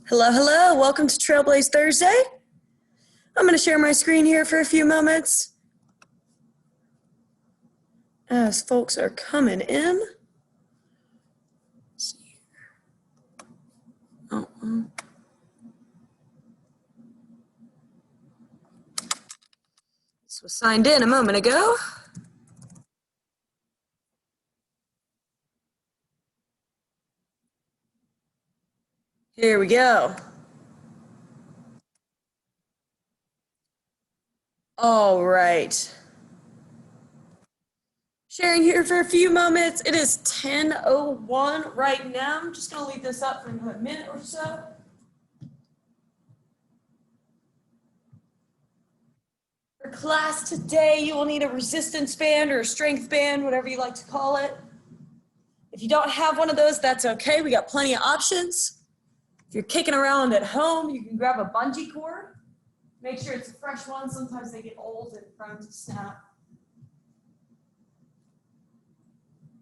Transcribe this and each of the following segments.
Hello, hello. Welcome to Trailblaze Thursday. I'm going to share my screen here for a few moments as folks are coming in. Let's see here. This was signed in a moment ago. Here we go. All right. Sharing here for a few moments. It is 10:01 right now. I'm just going to leave this up for a minute or so. For class today, you will need a resistance band or a strength band, whatever you like to call it. If you don't have one of those, that's okay. We got plenty of options. If you're kicking around at home, you can grab a bungee cord. Make sure it's a fresh one. Sometimes they get old and prone to snap.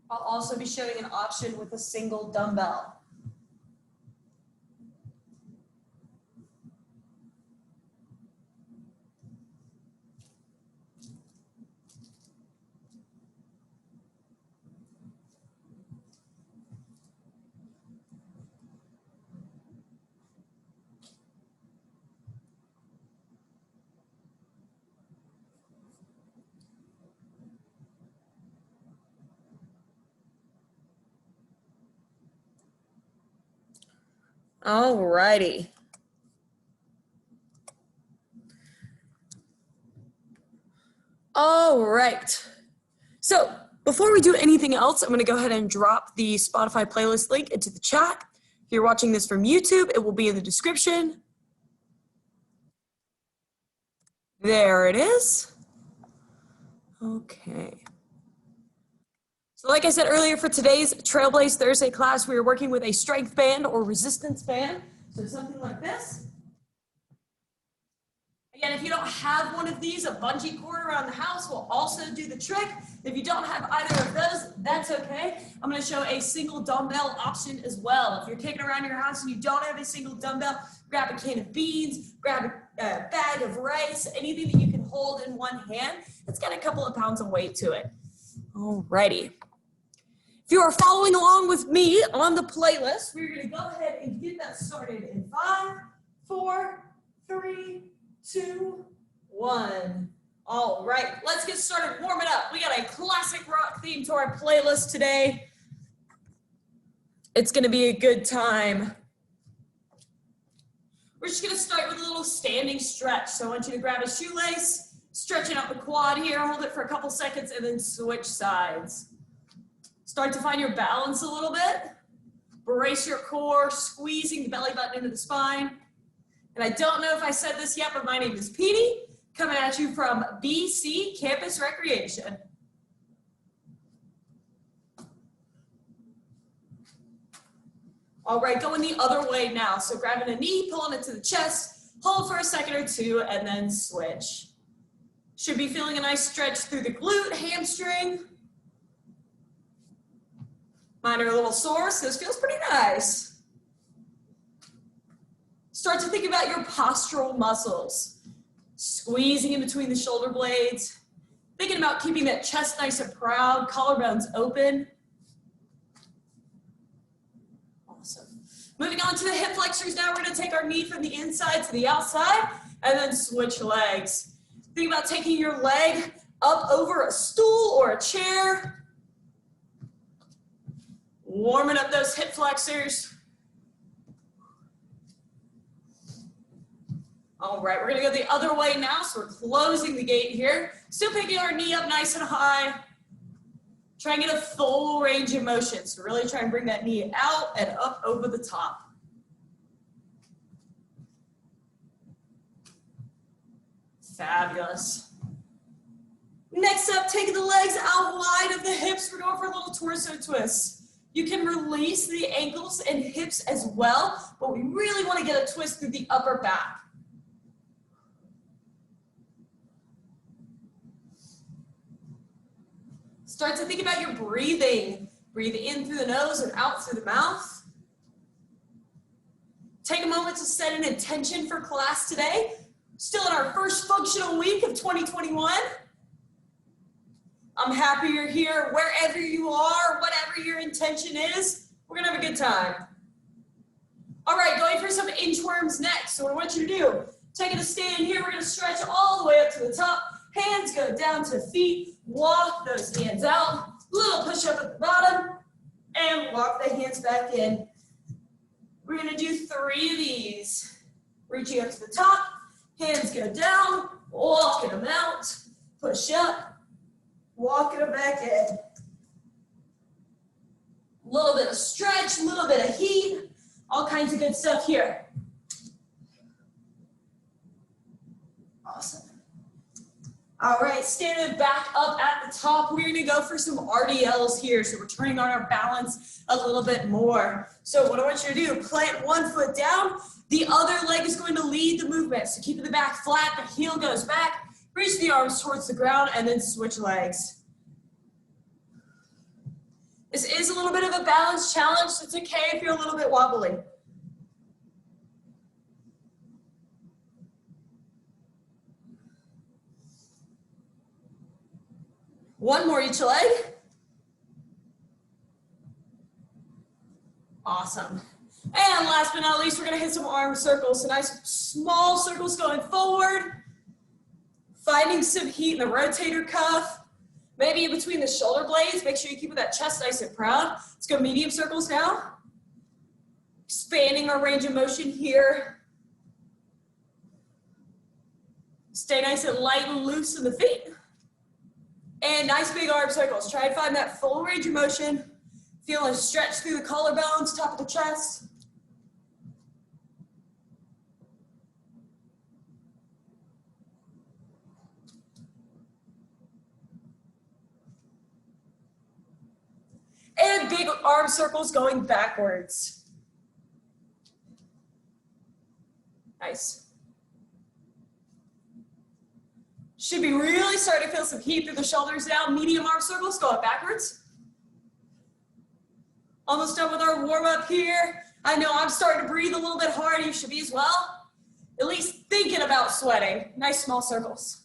I'll also be showing an option with a single dumbbell. All righty. All right. So before we do anything else, I'm going to go ahead and drop the Spotify playlist link into the chat. If you're watching this from YouTube, it will be in the description. There it is. Okay. So like I said earlier, for today's Trailblaze Thursday class, we are working with a strength band or resistance band. So something like this. Again, if you don't have one of these, a bungee cord around the house will also do the trick. If you don't have either of those, that's okay. I'm going to show a single dumbbell option as well. If you're kicking around your house and you don't have a single dumbbell, grab a can of beans, grab a bag of rice, anything that you can hold in one hand. It's got a couple of pounds of weight to it. Alrighty. If you are following along with me on the playlist, we're going to go ahead and get that started in 5, 4, 3, 2, 1. All right, let's get started warming up. We got a classic rock theme to our playlist today. It's going to be a good time. We're just going to start with a little standing stretch. So I want you to grab a shoelace, stretching out the quad here, hold it for a couple seconds, and then switch sides. Start to find your balance a little bit. Brace your core, squeezing the belly button into the spine. And I don't know if I said this yet, but my name is Petey, coming at you from BC Campus Recreation. All right, going the other way now. So grabbing a knee, pulling it to the chest, hold for a second or two, and then switch. Should be feeling a nice stretch through the glute, hamstring. Mine are a little sore, so this feels pretty nice. Start to think about your postural muscles. Squeezing in between the shoulder blades. Thinking about keeping that chest nice and proud, collarbones open. Awesome. Moving on to the hip flexors now. We're going to take our knee from the inside to the outside and then switch legs. Think about taking your leg up over a stool or a chair. Warming up those hip flexors. All right, we're gonna go the other way now, so we're closing the gate here. Still picking our knee up nice and high. Try and get a full range of motion. So really try and bring that knee out and up over the top. Fabulous. Next up, taking the legs out wide of the hips. We're going for a little torso twist. You can release the ankles and hips as well, but we really want to get a twist through the upper back. Start to think about your breathing. Breathe in through the nose and out through the mouth. Take a moment to set an intention for class today. Still in our first functional week of 2021. I'm happy you're here wherever you are, whatever your intention is. We're gonna have a good time. All right, going for some inchworms next. So what I want you to do, taking a stand here, we're gonna stretch all the way up to the top. Hands go down to feet, walk those hands out. Little push up at the bottom, and walk the hands back in. We're gonna do 3 of these. Reaching up to the top, hands go down, walking them out, push up, walking them back in. A little bit of stretch, a little bit of heat, all kinds of good stuff here. Awesome. All right, standing back up at the top, we're gonna go for some RDLs here. So we're turning on our balance a little bit more. So what I want you to do, plant one foot down, the other leg is going to lead the movement. So keeping the back flat, the heel goes back, reach the arms towards the ground, and then switch legs. This is a little bit of a balance challenge, so it's okay if you're a little bit wobbly. One more each leg. Awesome. And last but not least, we're gonna hit some arm circles. So nice small circles going forward. Finding some heat in the rotator cuff. Maybe in between the shoulder blades. Make sure you keep that chest nice and proud. Let's go medium circles now. Expanding our range of motion here. Stay nice and light and loose in the feet. And nice big arm circles. Try and find that full range of motion. Feel a stretch through the collarbones, top of the chest. And big arm circles going backwards. Nice. Should be really starting to feel some heat through the shoulders now. Medium arm circles going backwards. Almost done with our warm up here. I know I'm starting to breathe a little bit hard. You should be as well. At least thinking about sweating. Nice small circles.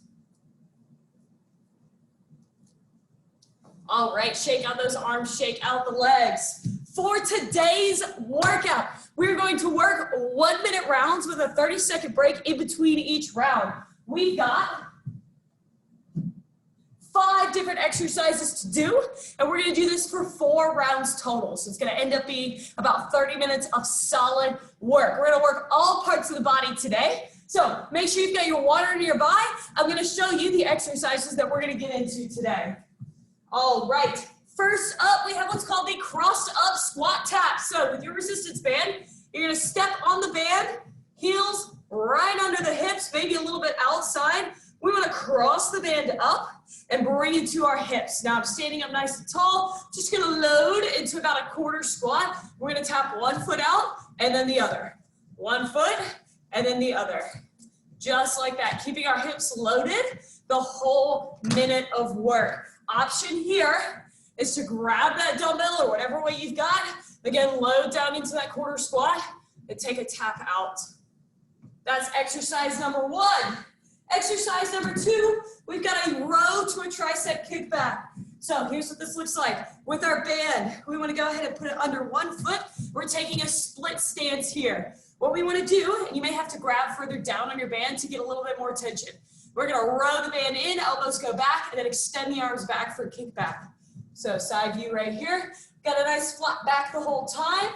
All right, shake out those arms, shake out the legs. For today's workout, we're going to work 1-minute rounds with a 30-second break in between each round. We've got 5 different exercises to do, and we're gonna do this for 4 rounds total. So it's gonna end up being about 30 minutes of solid work. We're gonna work all parts of the body today. So make sure you've got your water nearby. I'm gonna show you the exercises that we're gonna get into today. All right, first up, we have what's called the crossed up squat tap. So with your resistance band, you're gonna step on the band, heels right under the hips, maybe a little bit outside. We wanna cross the band up and bring it to our hips. Now I'm standing up nice and tall, just gonna load into about a quarter squat. We're gonna tap one foot out and then the other. One foot and then the other. Just like that, keeping our hips loaded the whole minute of work. Option here is to grab that dumbbell or whatever weight you've got. Again, load down into that quarter squat and take a tap out. That's exercise number 1. Exercise number 2, we've got a row to a tricep kickback. So here's what this looks like. With our band, we want to go ahead and put it under one foot. We're taking a split stance here. What we want to do, and you may have to grab further down on your band to get a little bit more tension. We're going to row the band in, elbows go back, and then extend the arms back for a kickback. So side view right here. Got a nice flat back the whole time.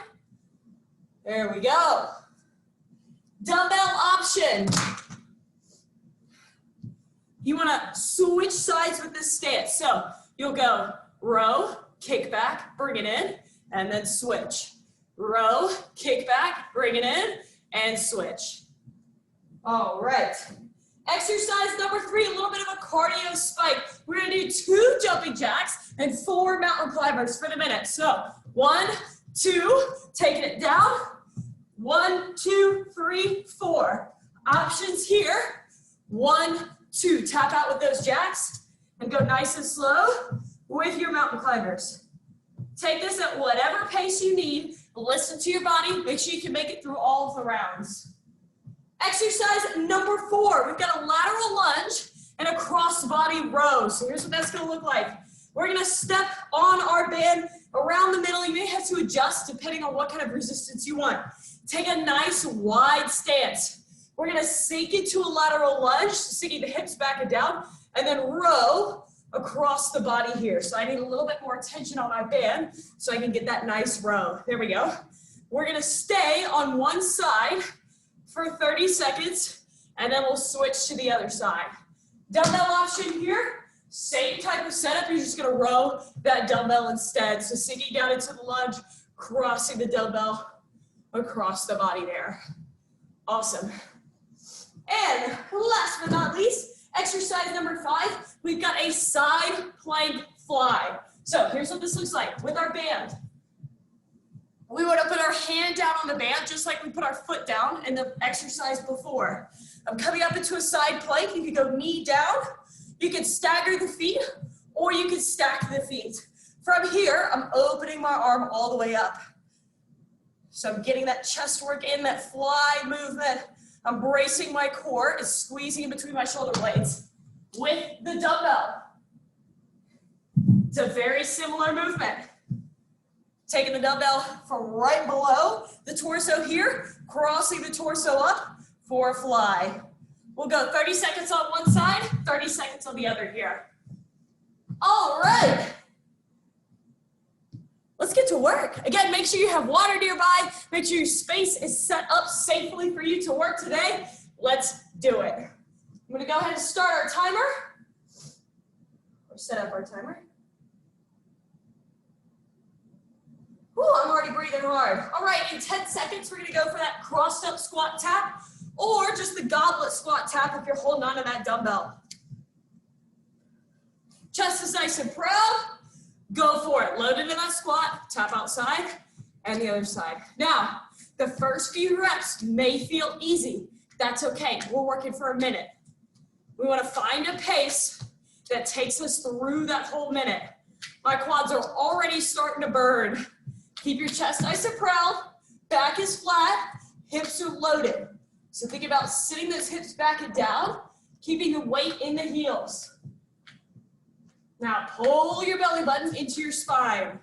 There we go. Dumbbell option. You want to switch sides with this stance. So you'll go row, kick back, bring it in, and then switch. Row, kick back, bring it in, and switch. All right. Exercise number 3, a little bit of a cardio spike. We're going to do 2 jumping jacks and 4 mountain climbers for the minute. So 1, 2, taking it down. 1, 2, 3, 4. Options here. 1, 2. Tap out with those jacks and go nice and slow with your mountain climbers. Take this at whatever pace you need. Listen to your body. Make sure you can make it through all of the rounds. Exercise number 4. We've got a lateral lunge and a cross-body row. So here's what that's going to look like. We're going to step on our band around the middle. You may have to adjust depending on what kind of resistance you want. Take a nice wide stance. We're going to sink into a lateral lunge, sinking the hips back and down, and then row across the body here. So I need a little bit more tension on my band so I can get that nice row. There we go. We're going to stay on one side for 30 seconds, and then we'll switch to the other side. Dumbbell option here, same type of setup. You're just going to row that dumbbell instead. So sinking down into the lunge, crossing the dumbbell across the body there. Awesome. And last but not least, exercise number 5, we've got a side plank fly. So here's what this looks like with our band. We want to put our hand down on the band just like we put our foot down in the exercise before. I'm coming up into a side plank. You can go knee down. You can stagger the feet, or you can stack the feet. From here, I'm opening my arm all the way up. So I'm getting that chest work in, that fly movement. I'm bracing my core and squeezing in between my shoulder blades with the dumbbell. It's a very similar movement. Taking the dumbbell from right below the torso here, crossing the torso up for a fly. We'll go 30 seconds on one side, 30 seconds on the other here. All right. Let's get to work. Again, make sure you have water nearby. Make sure your space is set up safely for you to work today. Let's do it. I'm gonna go ahead and start our timer, or set up our timer. Whew, I'm already breathing hard. All right, in 10 seconds, we're gonna go for that crossed up squat tap, or just the goblet squat tap if you're holding on to that dumbbell. Chest is nice and proud. Go for it. Load into that squat, tap outside, and the other side. Now, the first few reps may feel easy. That's okay. We're working for a minute. We want to find a pace that takes us through that whole minute. My quads are already starting to burn. Keep your chest nice and proud. Back is flat. Hips are loaded. So think about sitting those hips back and down, keeping the weight in the heels. Now pull your belly button into your spine.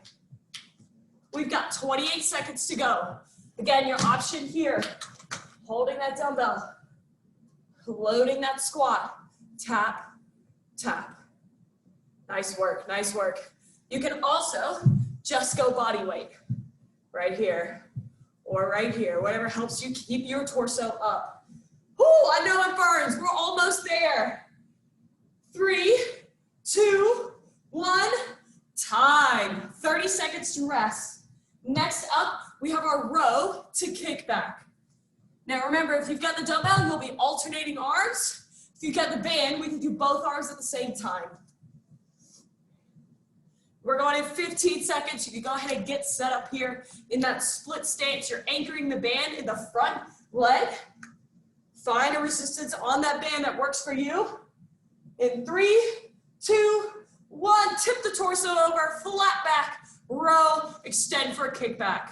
We've got 28 seconds to go. Again, your option here, holding that dumbbell, loading that squat, tap, tap. Nice work, nice work. You can also just go body weight, right here or right here, whatever helps you keep your torso up. Whoo, I know it burns, we're almost there. 3, 2, 1, time. 30 seconds to rest. Next up, we have our row to kickback. Now remember, if you've got the dumbbell, you'll be alternating arms. If you've got the band, we can do both arms at the same time. We're going in 15 seconds. You can go ahead and get set up here in that split stance. You're anchoring the band in the front leg. Find a resistance on that band that works for you. In 3, 2, 1, tip the torso over, flat back, row, extend for a kickback.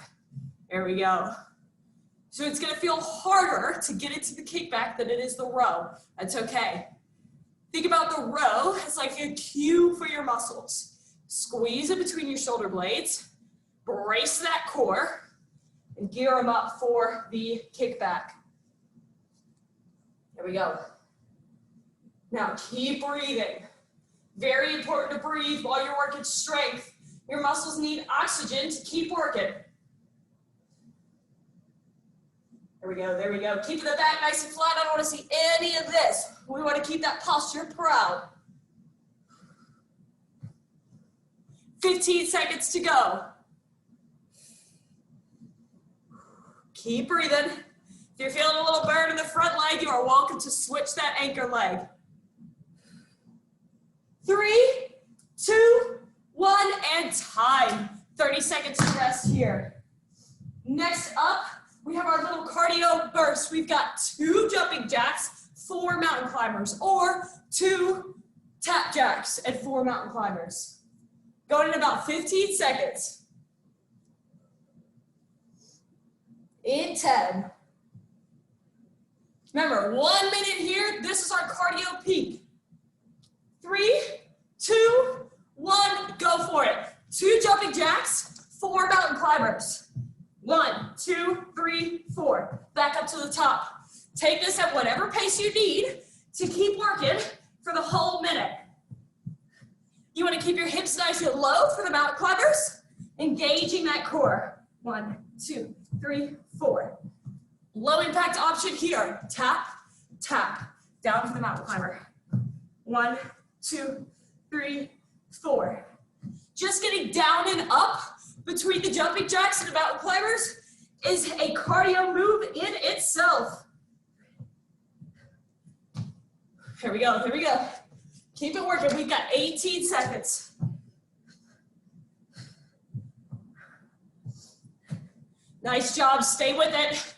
There we go. So it's gonna feel harder to get into the kickback than it is the row. That's okay. Think about the row as like a cue for your muscles. Squeeze it between your shoulder blades, brace that core, and gear them up for the kickback. There we go. Now keep breathing. Very important to breathe while you're working strength. Your muscles need oxygen to keep working. There we go, there we go. Keep the back nice and flat. I don't want to see any of this. We want to keep that posture proud. 15 seconds to go. Keep breathing. If you're feeling a little burn in the front leg, you are welcome to switch that anchor leg. 3, 2, 1, and time. 30 seconds to rest here. Next up, we have our little cardio burst. We've got 2 jumping jacks, 4 mountain climbers, or 2 tap jacks and 4 mountain climbers. Going in about 15 seconds. in 10. Remember, 1 minute here. This is our cardio peak. 3, 2, 1, go for it. 2 jumping jacks, 4 mountain climbers. 1, 2, 3, 4. Back up to the top. Take this at whatever pace you need to keep working for the whole minute. You want to keep your hips nice and low for the mountain climbers, engaging that core. 1, 2, 3, 4. Low impact option here. Tap, tap, down for the mountain climber. 1, 2, 3, 4. Just getting down and up between the jumping jacks and the mountain climbers is a cardio move in itself. Here we go, here we go. Keep it working, we've got 18 seconds. Nice job, stay with it.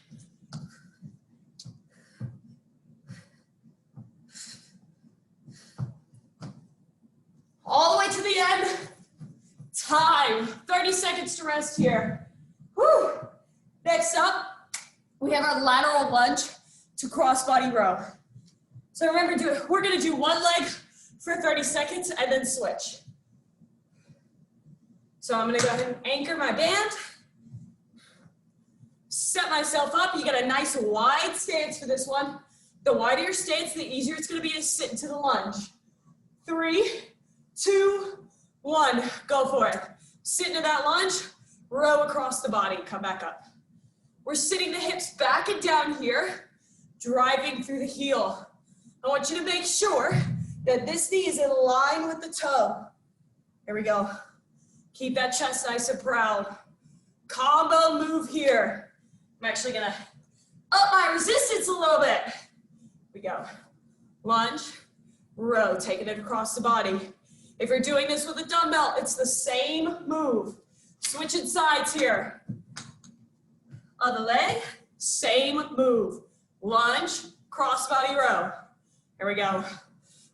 All the way to the end. Time, 30 seconds to rest here. Whew. Next up, we have our lateral lunge to crossbody row. So remember, we're gonna do one leg for 30 seconds and then switch. So I'm gonna go ahead and anchor my band, set myself up. You got a nice wide stance for this one. The wider your stance, the easier it's gonna be to sit into the lunge. 3, 2, 1, go for it. Sit into that lunge, row across the body, come back up. We're sitting the hips back and down here, driving through the heel. I want you to make sure that this knee is in line with the toe. Here we go. Keep that chest nice and proud. Combo move here. I'm actually gonna up my resistance a little bit. Here we go. Lunge, row, taking it across the body. If you're doing this with a dumbbell, it's the same move. Switching sides here. Other leg, same move. Lunge, crossbody row. Here we go.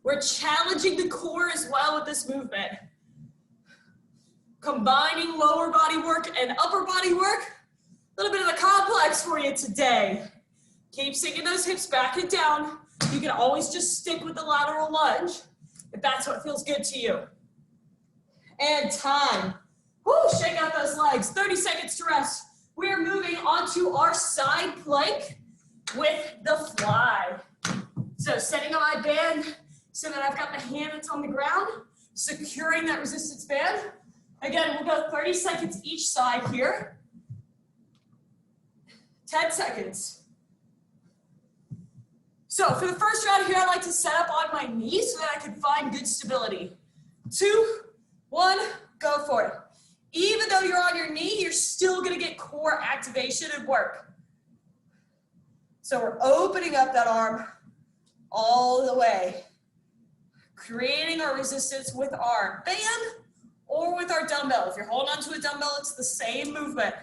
We're challenging the core as well with this movement. Combining lower body work and upper body work. A little bit of a complex for you today. Keep sinking those hips back and down. You can always just stick with the lateral lunge if that's what feels good to you. And time. Woo, shake out those legs. 30 seconds to rest. We're moving on to our side plank with the fly. So setting on my band so that I've got the hand that's on the ground, securing that resistance band. Again, we'll go 30 seconds each side here. 10 seconds. So for the first round here, I like to set up on my knees so that I can find good stability. 2, 1, go for it. Even though you're on your knee, you're still gonna get core activation and work. So we're opening up that arm all the way, creating our resistance with our band or with our dumbbell. If you're holding onto a dumbbell, it's the same movement.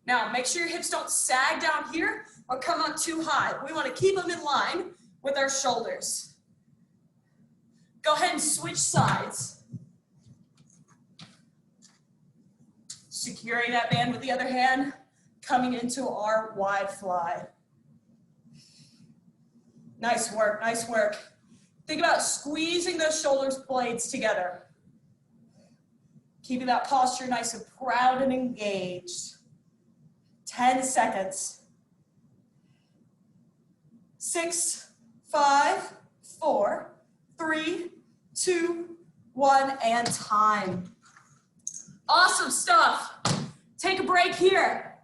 Now, make sure your hips don't sag down here or come up too high. We want to keep them in line with our shoulders. Go ahead and switch sides. Securing that band with the other hand, coming into our wide fly. Nice work, nice work. Think about squeezing those shoulder blades together. Keeping that posture nice and proud and engaged. 10 seconds. 6, 5, 4, 3, 2, 1, and time. Awesome stuff. Take a break here.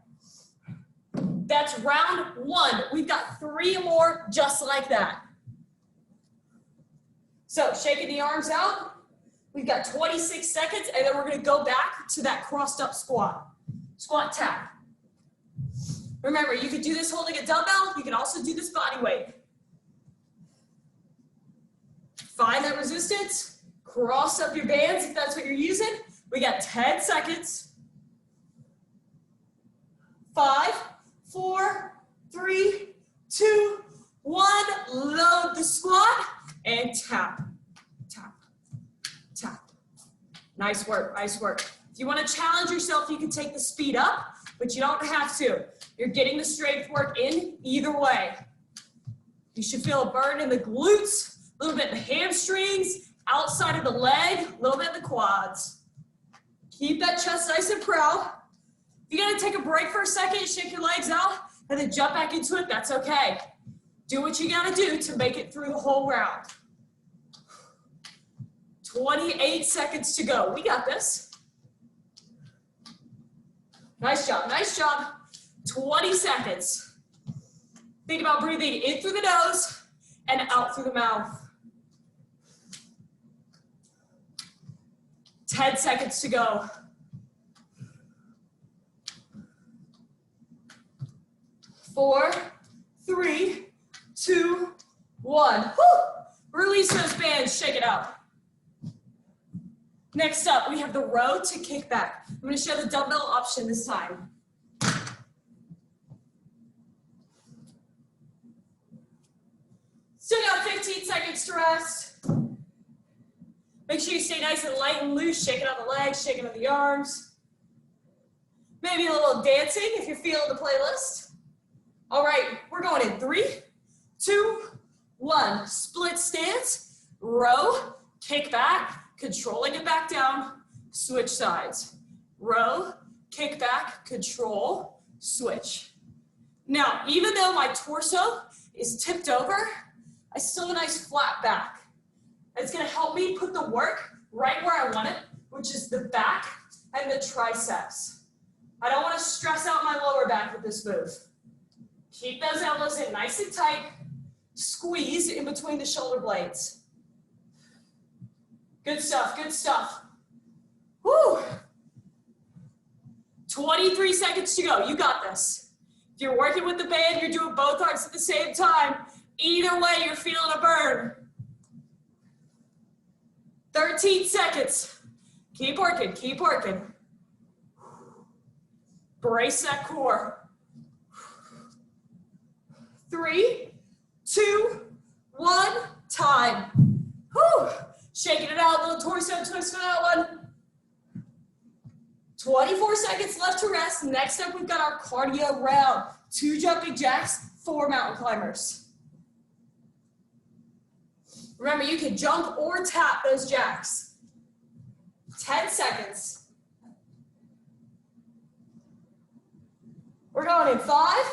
That's round 1. We've got 3 more just like that. So shaking the arms out. We've got 26 seconds, and then we're going to go back to that crossed up squat. Squat tap. Remember, you can do this holding a dumbbell. You can also do this body weight. Find that resistance. Cross up your bands if that's what you're using. We got 10 seconds. 5, 4, 3, 2, 1. Load the squat and tap, tap, tap. Nice work, nice work. If you want to challenge yourself, you can take the speed up but you don't have to. You're getting the strength work in either way. You should feel a burn in the glutes, a little bit in the hamstrings, outside of the leg, a little bit in the quads. Keep that chest nice and proud. If you gotta take a break for a second, shake your legs out, and then jump back into it, that's okay. Do what you gotta do to make it through the whole round. 28 seconds to go. We got this. Nice job, nice job. 20 seconds. Think about breathing in through the nose and out through the mouth. 10 seconds to go. 4, 3, 2, 1. Woo! Release those bands, shake it out. Next up, we have the row to kick back. I'm going to show the dumbbell option this time. Still got 15 seconds to rest. Make sure you stay nice and light and loose, shaking out the legs, shaking out the arms. Maybe a little dancing if you're feeling the playlist. All right, we're going in 3, 2, 1. Split stance, row, kick back, controlling it back down, switch sides. Row, kick back, control, switch. Now, even though my torso is tipped over, I still have a nice flat back. It's gonna help me put the work right where I want it, which is the back and the triceps. I don't wanna stress out my lower back with this move. Keep those elbows in nice and tight. Squeeze in between the shoulder blades. Good stuff, good stuff. Woo! 23 seconds to go, you got this. If you're working with the band, you're doing both arms at the same time. Either way, you're feeling a burn. 13 seconds. Keep working, keep working. Brace that core. 3, 2, 1, time. Whew. Shaking it out, little torso twist for that one. 24 seconds left to rest. Next up, we've got our cardio round. 2 jumping jacks, 4 mountain climbers. Remember, you can jump or tap those jacks. 10 seconds. We're going in 5,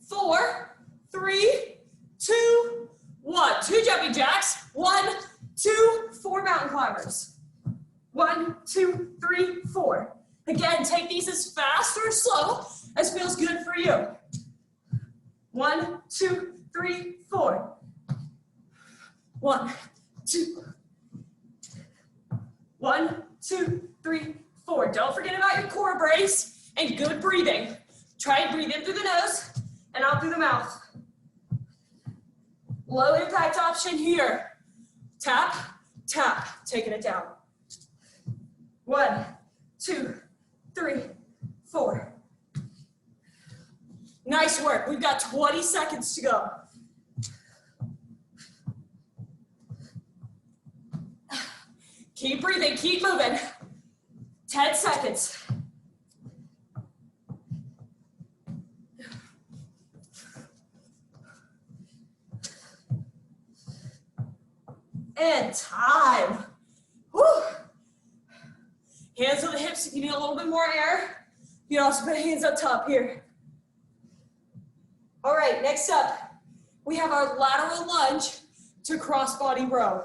4, 3, 2, 1. 2 jumping jacks. 1, 2, 4 mountain climbers. 1, 2, 3, 4. Again, take these as fast or slow as feels good for you. 1, 2, 3, 4. 1, 2. 1, 2, 3, 4. Don't forget about your core brace and good breathing. Try and breathe in through the nose and out through the mouth. Low impact option here. Tap, tap, taking it down. 1, 2, 3, 4. Nice work. We've got 20 seconds to go. Keep breathing, keep moving. 10 seconds. And time. Whew. Hands on the hips if you need a little bit more air. You can also put hands up top here. All right, next up, we have our lateral lunge to crossbody row.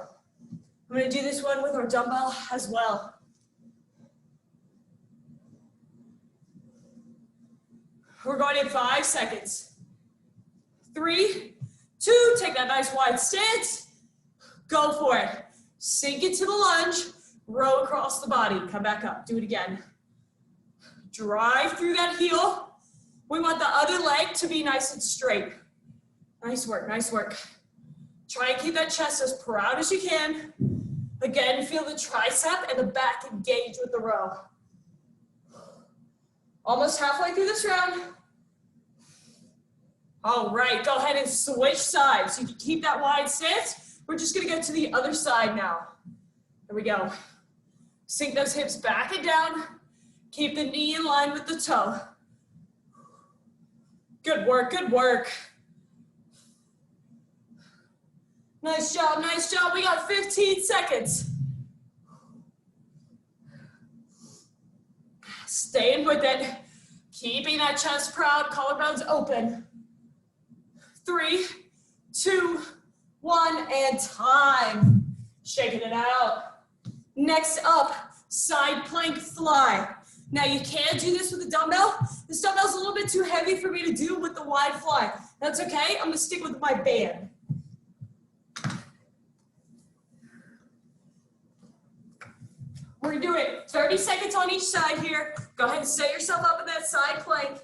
I'm gonna do this one with our dumbbell as well. We're going in 5 seconds. 3, 2, take that nice wide stance. Go for it. Sink into the lunge, row across the body. Come back up, do it again. Drive through that heel. We want the other leg to be nice and straight. Nice work, nice work. Try and keep that chest as proud as you can. Again, feel the tricep and the back engage with the row. Almost halfway through this round. All right, go ahead and switch sides. You can keep that wide stance. We're just gonna go to the other side now. There we go. Sink those hips back and down. Keep the knee in line with the toe. Good work, good work. Nice job, nice job. We got 15 seconds. Staying with it. Keeping that chest proud, collarbones open. 3, 2, 1, and time. Shaking it out. Next up, side plank fly. Now you can do this with a dumbbell. This dumbbell's a little bit too heavy for me to do with the wide fly. That's okay, I'm gonna stick with my band. We're gonna do it 30 seconds on each side here. Go ahead and set yourself up in that side plank.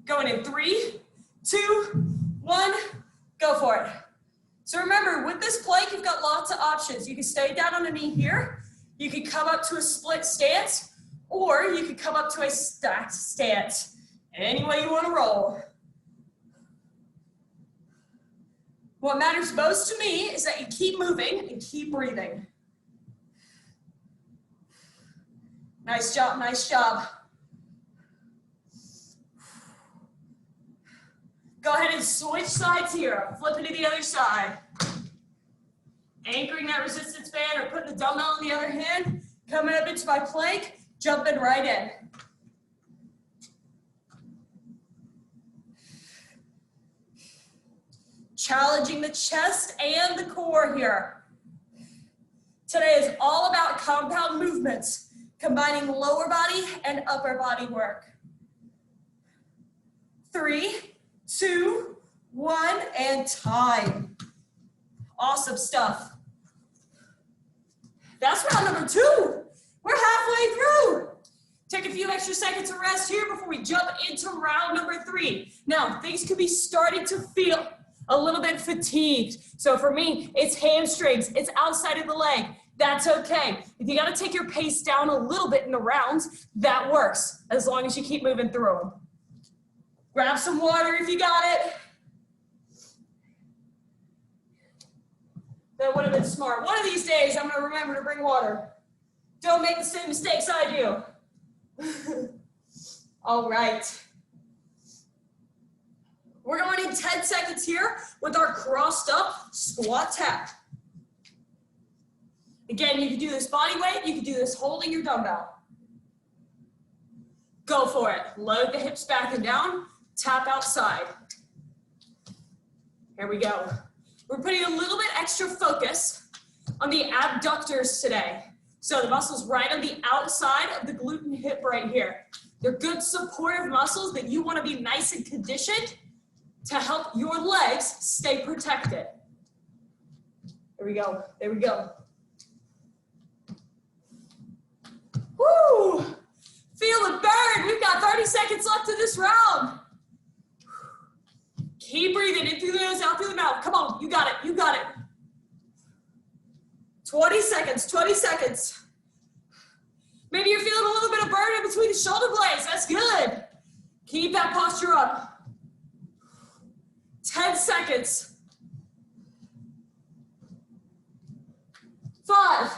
Going in 3, 2, 1, go for it. So remember, with this plank, you've got lots of options. You can stay down on a knee here. You can come up to a split stance, or you can come up to a stacked stance. Any way you want to roll. What matters most to me is that you keep moving and keep breathing. Nice job, nice job. Go ahead and switch sides here. Flipping to the other side. Anchoring that resistance band or putting the dumbbell in the other hand. Coming up into my plank, jumping right in. Challenging the chest and the core here. Today is all about compound movements, combining lower body and upper body work. 3, 2, 1, and time. Awesome stuff. That's round number 2. We're halfway through. Take a few extra seconds of rest here before we jump into round number 3. Now, things could be starting to feel a little bit fatigued. So for me, it's hamstrings, it's outside of the leg. That's okay. If you gotta take your pace down a little bit in the rounds, that works, as long as you keep moving through them. Grab some water if you got it. That would have been smart. One of these days, I'm gonna remember to bring water. Don't make the same mistakes I do. All right. We're going in 10 seconds here with our crossed up squat tap. Again, you can do this body weight, you can do this holding your dumbbell. Go for it. Load the hips back and down, tap outside. Here we go. We're putting a little bit extra focus on the abductors today. So the muscles right on the outside of the glute and hip right here. They're good supportive muscles that you want to be nice and conditioned to help your legs stay protected. There we go, there we go. Woo! Feel it burn. We've got 30 seconds left in this round. Keep breathing in through the nose, out through the mouth. Come on, you got it, you got it. 20 seconds, 20 seconds. Maybe you're feeling a little bit of burn in between the shoulder blades. That's good. Keep that posture up. 10 seconds. 5,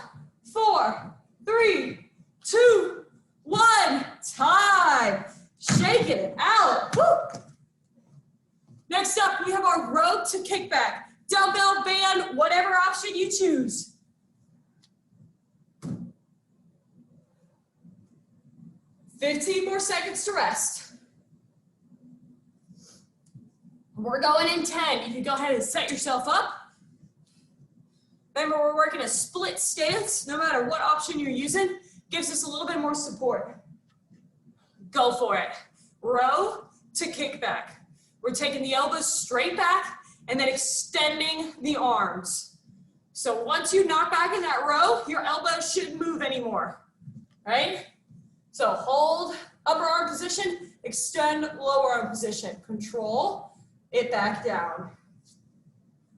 4, 3, 2, 1. Time. Shaking it out. Woo. Next up, we have our rope to kickback. Dumbbell band, whatever option you choose. $15 more seconds to rest. We're going in 10. You can go ahead and set yourself up. Remember, we're working a split stance. No matter what option you're using, gives us a little bit more support. Go for it. Row to kickback. We're taking the elbows straight back and then extending the arms. So once you knock back in that row, your elbows shouldn't move anymore, right? So hold upper arm position, extend lower arm position. Control it back down.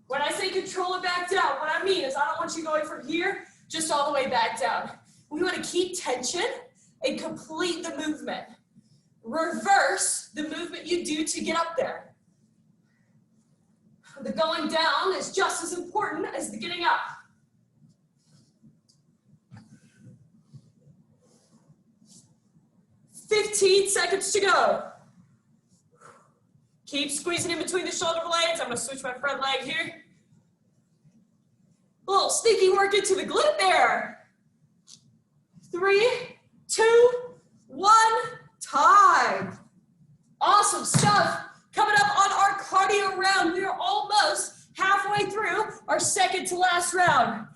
When I say control it back down, what I mean is I don't want you going from here just all the way back down. We want to keep tension and complete the movement. Reverse the movement you do to get up there. The going down is just as important as the getting up. 15 seconds to go. Keep squeezing in between the shoulder blades. I'm gonna switch my front leg here. A little sneaky work into the glute there. 3, 2, 1, time. Awesome stuff. Coming up on our cardio round, we are almost halfway through our second to last round.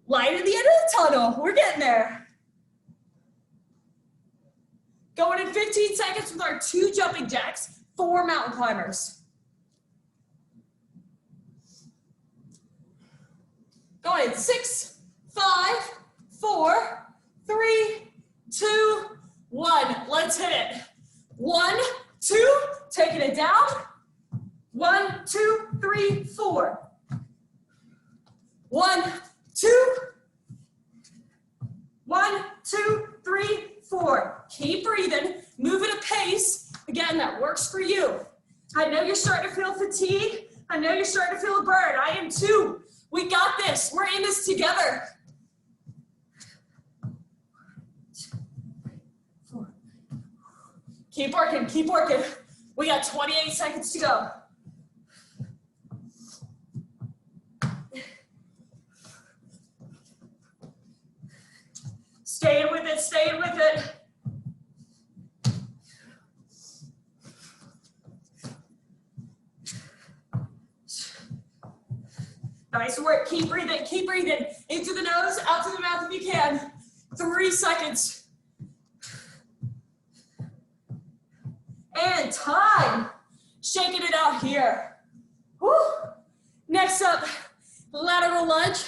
Light at the end of the tunnel, we're getting there. Going in 15 seconds with our 2 jumping jacks, 4 mountain climbers. Going in 6, 5, 4, 3, 2, 1. Let's hit it. 1, 2, taking it down. 1, 2, 3, 4. 1, 2. 1, 2, 3, 4. Keep breathing, move at a pace, again, that works for you. I know you're starting to feel fatigue. I know you're starting to feel a burn. I am too. We got this. We're in this together. 4. Keep working, keep working. We got 28 seconds to go. Staying with it, staying with it. Nice work, keep breathing into the nose, out to the mouth if you can. 3 seconds. And time. Shaking it out here. Woo. Next up, lateral lunge.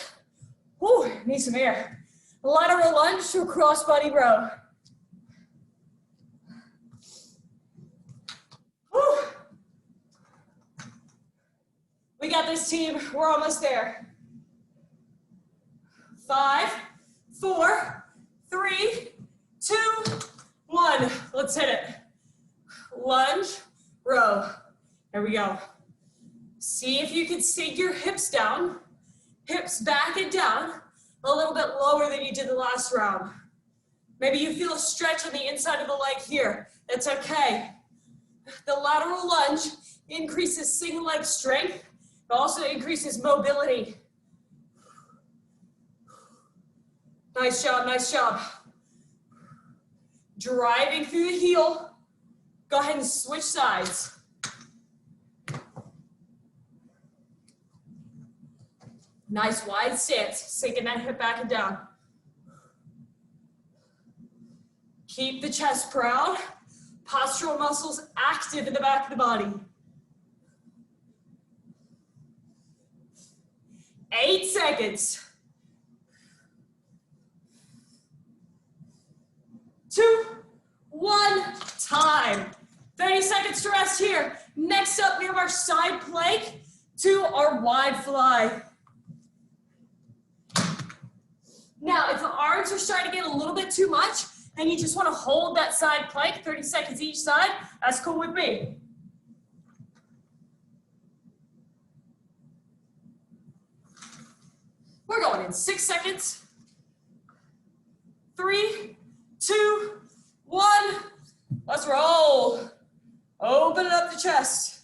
Woo, need some air. Lateral lunge to a crossbody row. Woo. We got this, team. We're almost there. 5, 4, 3, 2, 1. Let's hit it. Lunge, row. There we go. See if you can sink your hips down, hips back and down, a little bit lower than you did the last round. Maybe you feel a stretch on the inside of the leg here. That's okay. The lateral lunge increases single leg strength. It also increases mobility. Nice job, nice job. Driving through the heel. Go ahead and switch sides. Nice wide stance, sinking that hip back and down. Keep the chest proud. Postural muscles active in the back of the body. 8 seconds. 2, 1, time. 30 seconds to rest here. Next up, we have our side plank to our wide fly. Now, if the arms are starting to get a little bit too much and you just want to hold that side plank, 30 seconds each side, that's cool with me. We're going in 6 seconds. 3, 2, 1. Let's roll. Open up the chest.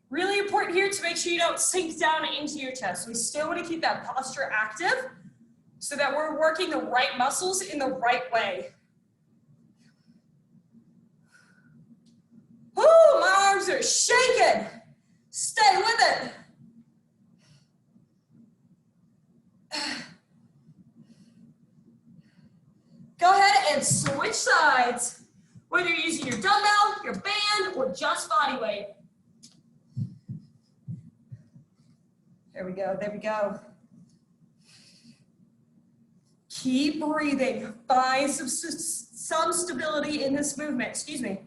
Really important here to make sure you don't sink down into your chest. We still want to keep that posture active so that we're working the right muscles in the right way. Woo, my arms are shaking. Stay with it. Go ahead and switch sides, whether you're using your dumbbell, your band, or just body weight. There we go, there we go. Keep breathing. Find some stability in this movement, excuse me.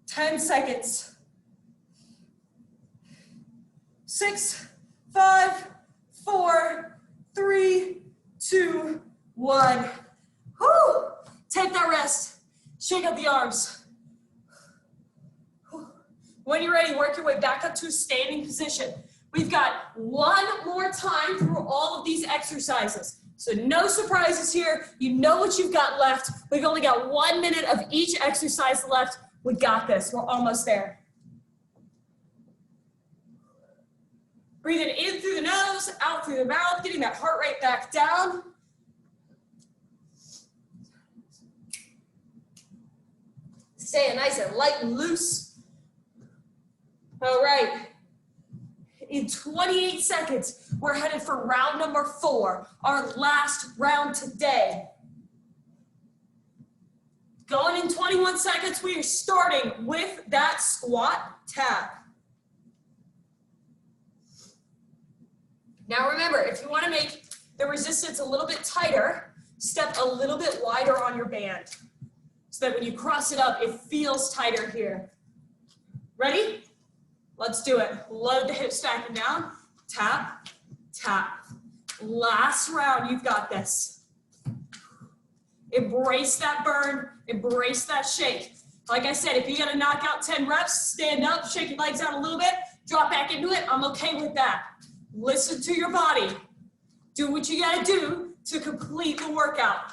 10 seconds. 6, 5, 4, 3, 2, 1. Whew. Take that rest. Shake up the arms. When you're ready, work your way back up to a standing position. We've got one more time through all of these exercises. So no surprises here. You know what you've got left. We've only got 1 minute of each exercise left. We got this. We're almost there. Breathing in through the nose, out through the mouth, getting that heart rate back down. Staying nice and light and loose. All right. In 28 seconds, we're headed for round number 4, our last round today. Going in 21 seconds, we are starting with that squat tap. Now remember, if you want to make the resistance a little bit tighter, step a little bit wider on your band so that when you cross it up, it feels tighter here. Ready? Let's do it. Load the hips back and down. Tap, tap. Last round, you've got this. Embrace that burn, embrace that shake. Like I said, if you gotta knock out 10 reps, stand up, shake your legs out a little bit, drop back into it, I'm okay with that. Listen to your body. Do what you gotta do to complete the workout.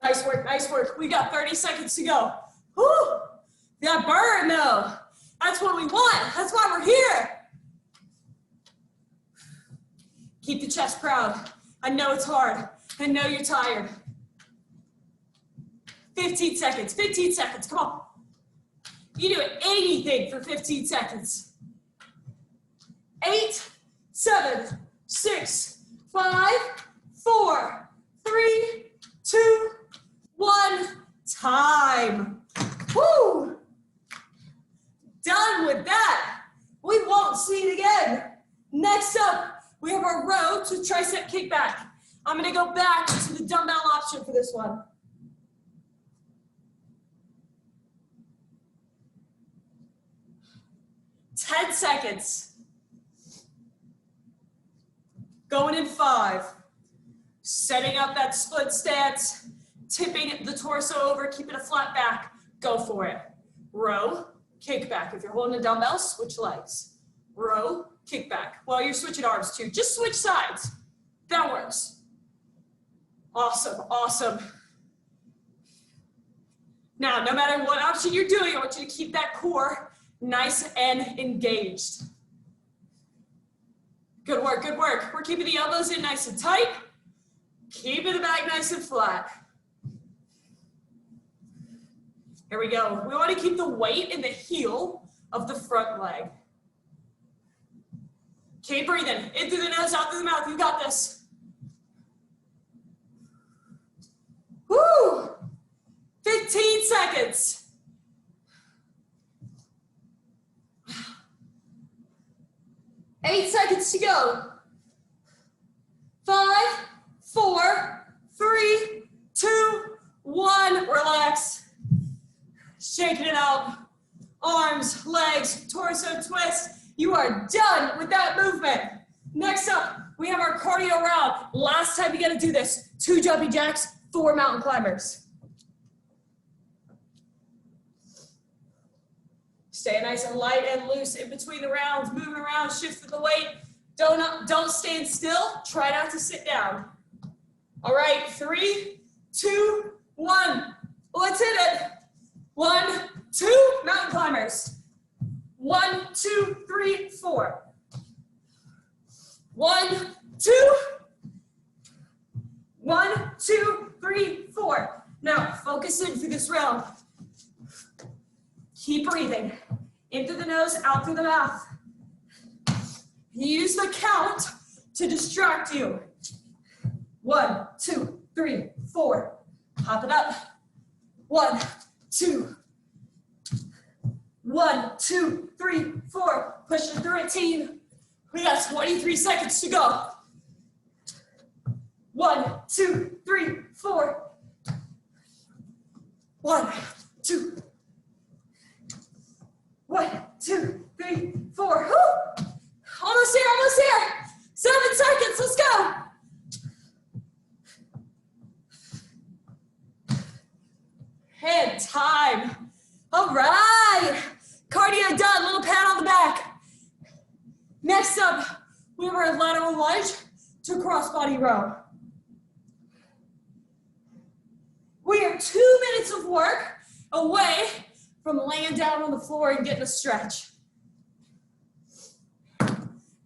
Nice work, nice work. We got 30 seconds to go. Whew, that burn though. That's what we want, that's why we're here. Keep the chest proud. I know it's hard. I know you're tired. 15 seconds, 15 seconds, come on. You do anything for 15 seconds. 8, 7, 6, 5, 4, 3, 2, 1, time. Woo! Done with that. We won't see it again. Next up, we have our row to tricep kickback. I'm gonna go back to the dumbbell option for this one. Ten seconds. Going in 5. Setting up that split stance, tipping the torso over, keeping a flat back. Go for it. Row, kick back. If you're holding a dumbbell, switch legs. Row, kick back. Well, you're switching arms too. Just switch sides. That works. Awesome, awesome. Now, no matter what option you're doing, I want you to keep that core nice and engaged. Good work, good work. We're keeping the elbows in nice and tight. Keeping the back nice and flat. Here we go. We want to keep the weight in the heel of the front leg. Keep breathing. In through the nose, out through the mouth. You got this. Woo! 15 seconds. 8 seconds to go. 5, 4, 3, 2, 1. Relax. Shaking it out. Arms, legs, torso twist. You are done with that movement. Next up, we have our cardio round. Last time you gotta do this. 2 jumping jacks, 4 mountain climbers. Stay nice and light and loose in between the rounds, moving around, shifting the weight. Don't stand still. Try not to sit down. All right, 3, 2, 1. Let's hit it. 1, 2, mountain climbers. 1, 2, 3, 4. 1, 2. 1, 2, 3, 4. Now, focus in through this round. Keep breathing. In through the nose, out through the mouth. Use the count to distract you. 1, 2, 3, 4. Hop it up. 1, 2. 1, 2, 3, 4. Pushing through it, team. We got 23 seconds to go. 1, 2, 3, 4. 1, 2. 1, 2, 3, 4. Woo! Almost here, almost here. 7 seconds, let's go. And time. Next up, we have our lateral lunge to crossbody row. We are 2 minutes of work away from laying down on the floor and getting a stretch.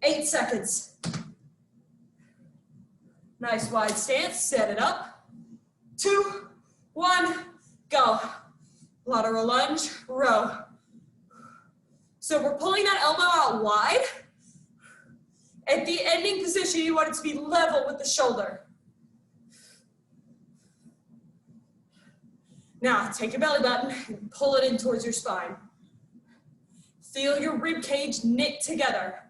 8 seconds. Nice wide stance, set it up. 2, 1, go. Lateral lunge, row. So we're pulling that elbow out wide. At the ending position, you want it to be level with the shoulder. Now, take your belly button and pull it in towards your spine. Feel your rib cage knit together.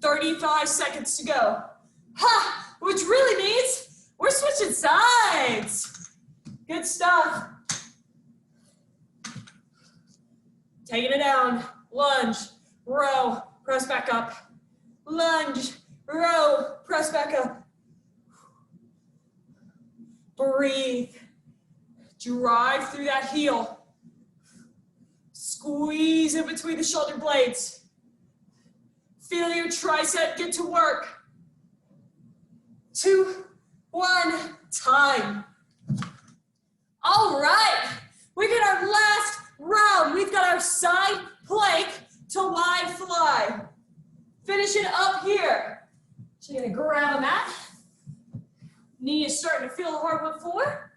35 seconds to go. Ha! Which really means we're switching sides. Good stuff. Taking it down. Lunge, row, press back up. Lunge, row, press back up. Breathe. Drive through that heel. Squeeze in between the shoulder blades. Feel your tricep get to work. 2, 1, time. All right, we got our last round. We've got our side plank to wide fly. Finish it up here. So you're gonna grab a mat. Knee is starting to feel the hardwood floor.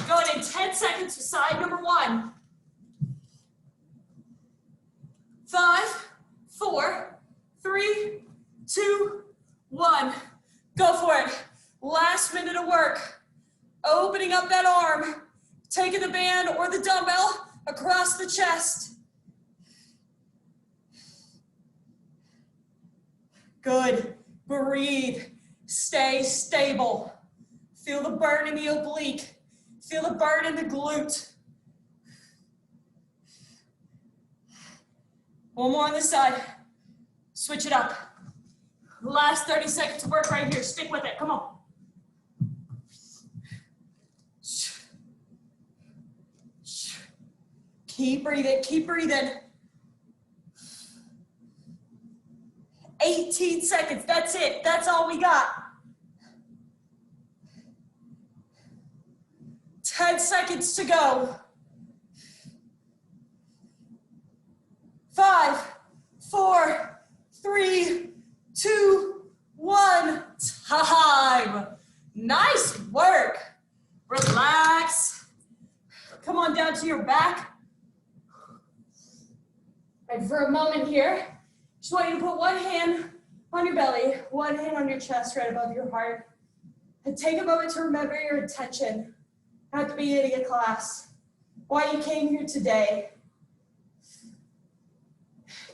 Going in 10 seconds to side number 1. 5, 4, 3, 2, 1. Go for it. Last minute of work. Opening up that arm. Taking the band or the dumbbell across the chest. Good. Breathe. Stay stable. Feel the burn in the oblique. Feel the burn in the glute. One more on this side. Switch it up. Last 30 seconds of work right here. Stick with it. Come on. Keep breathing. Keep breathing. 18 seconds. That's it. That's all we got. 10 seconds to go. 5, 4, 3, 2, 1. Time. Nice work. Relax. Come on down to your back. And for a moment here, just want you to put one hand on your belly, one hand on your chest right above your heart. And take a moment to remember your intention at the beginning of class, why you came here today.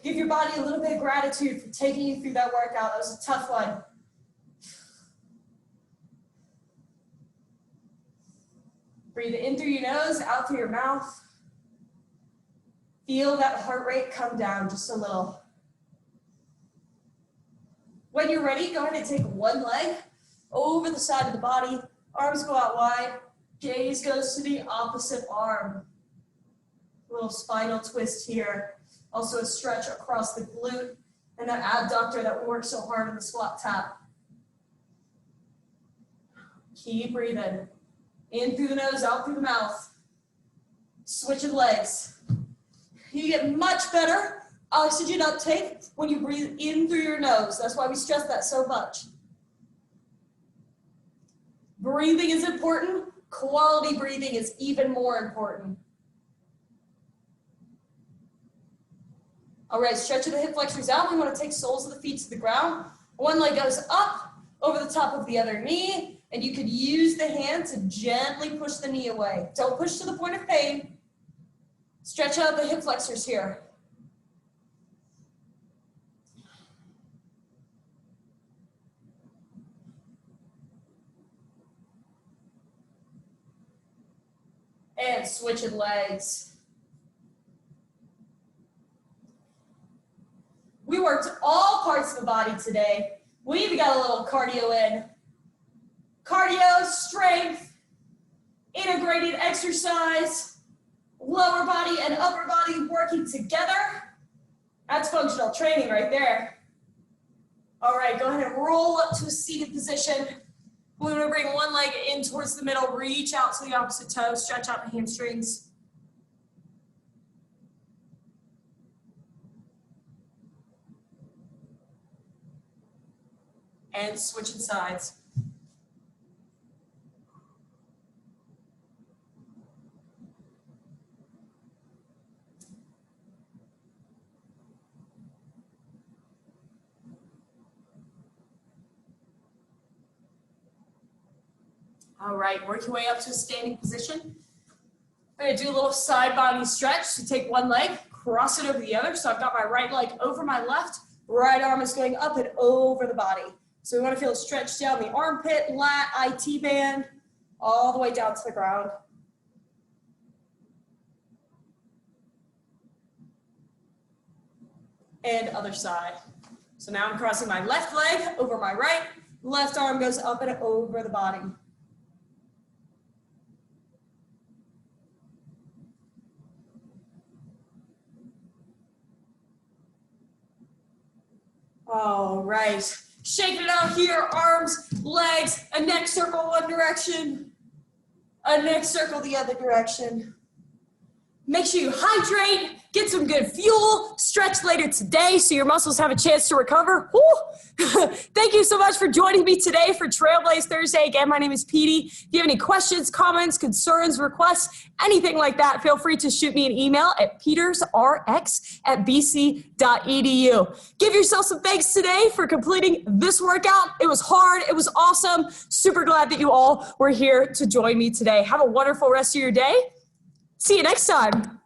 Give your body a little bit of gratitude for taking you through that workout. That was a tough one. Breathe in through your nose, out through your mouth. Feel that heart rate come down just a little. When you're ready, go ahead and take one leg over the side of the body. Arms go out wide. Gaze goes to the opposite arm. A little spinal twist here. Also a stretch across the glute and that abductor that we work so hard in the squat tap. Keep breathing. In through the nose, out through the mouth. Switching legs. You get much better oxygen uptake when you breathe in through your nose. That's why we stress that so much. Breathing is important. Quality breathing is even more important. All right, stretching the hip flexors out. We want to take soles of the feet to the ground. One leg goes up over the top of the other knee, and you could use the hand to gently push the knee away. Don't push to the point of pain. Stretch out the hip flexors here. And switching legs. We worked all parts of the body today. We even got a little cardio in. Cardio, strength, integrated exercise, lower body and upper body working together. That's functional training right there. All right, go ahead and roll up to a seated position. We're gonna bring one leg in towards the middle, reach out to the opposite toe, stretch out the hamstrings. And switching sides. All right, work your way up to a standing position. I'm gonna do a little side body stretch. So take one leg, cross it over the other. So I've got my right leg over my left, right arm is going up and over the body. So we wanna feel it stretch down the armpit, lat, IT band, all the way down to the ground. And other side. So now I'm crossing my left leg over my right, left arm goes up and over the body. All right, shaking it out here, arms, legs, a neck circle one direction, a neck circle the other direction. Make sure you hydrate, get some good fuel, stretch later today so your muscles have a chance to recover. Thank you so much for joining me today for Trailblaze Thursday. Again, my name is Petey. If you have any questions, comments, concerns, requests, anything like that, feel free to shoot me an email at petersrx@bc.edu. Give yourself some thanks today for completing this workout. It was hard. It was awesome. Super glad that you all were here to join me today. Have a wonderful rest of your day. See you next time.